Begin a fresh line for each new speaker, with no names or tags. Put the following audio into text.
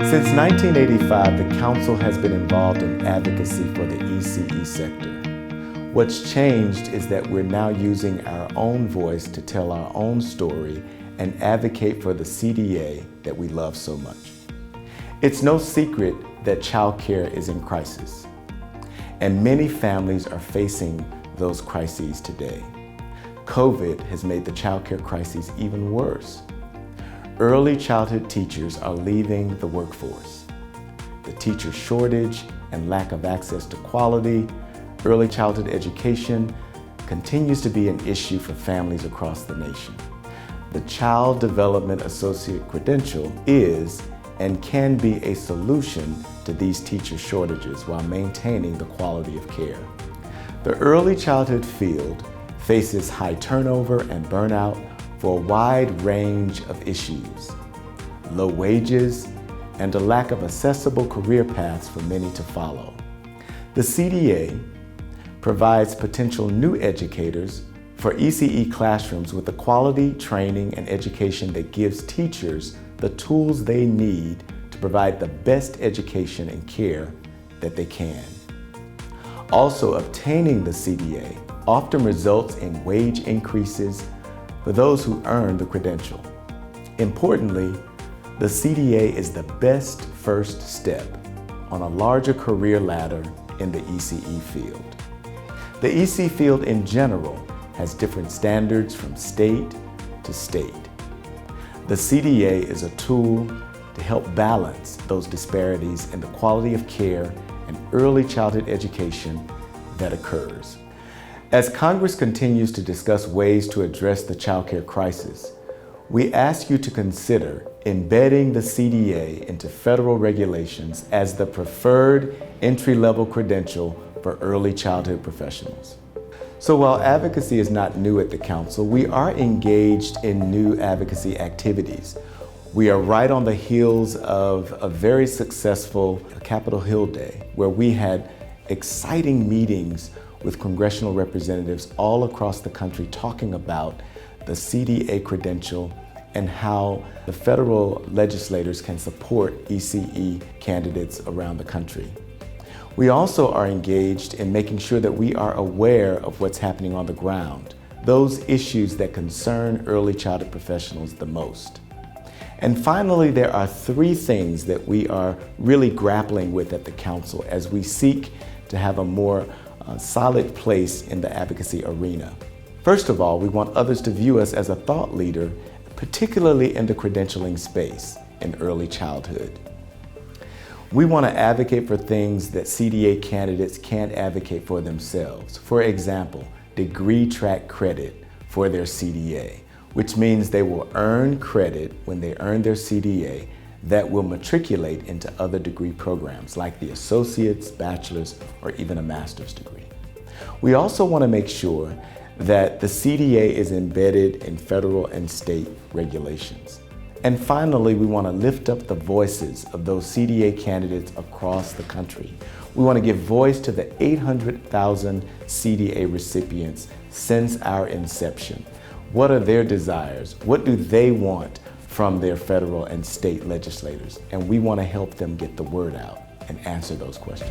Since 1985, the Council has been involved in advocacy for the ECE sector. What's changed is that we're now using our own voice to tell our own story and advocate for the CDA that we love so much. It's no secret that childcare is in crisis, and many families are facing those crises today. COVID has made the childcare crisis even worse. Early childhood teachers are leaving the workforce. The teacher shortage and lack of access to quality early childhood education continues to be an issue for families across the nation. The Child Development Associate Credential is and can be a solution to these teacher shortages while maintaining the quality of care. The early childhood field faces high turnover and burnout for a wide range of issues, low wages, and a lack of accessible career paths for many to follow. The CDA provides potential new educators for ECE classrooms with the quality training and education that gives teachers the tools they need to provide the best education and care that they can. Also, obtaining the CDA often results in wage increases for those who earn the credential. Importantly, the CDA is the best first step on a larger career ladder in the ECE field. The ECE field in general has different standards from state to state. The CDA is a tool to help balance those disparities in the quality of care and early childhood education that occurs. As Congress continues to discuss ways to address the childcare crisis, we ask you to consider embedding the CDA into federal regulations as the preferred entry-level credential for early childhood professionals. So while advocacy is not new at the Council, we are engaged in new advocacy activities. We are right on the heels of a very successful Capitol Hill Day, where we had exciting meetings with congressional representatives all across the country talking about the CDA credential and how the federal legislators can support ECE candidates around the country. We also are engaged in making sure that we are aware of what's happening on the ground, those issues that concern early childhood professionals the most. And finally, there are three things that we are really grappling with at the Council as we seek to have a more solid place in the advocacy arena. First of all, we want others to view us as a thought leader, particularly in the credentialing space in early childhood. We want to advocate for things that CDA candidates can't advocate for themselves. For example, degree track credit for their CDA, which means they will earn credit when they earn their CDA that will matriculate into other degree programs like the associate's, bachelor's, or even a master's degree. We also want to make sure that the CDA is embedded in federal and state regulations. And finally, we want to lift up the voices of those CDA candidates across the country. We want to give voice to the 800,000 CDA recipients since our inception. What are their desires? What do they want from their federal and state legislators? And we want to help them get the word out and answer those questions.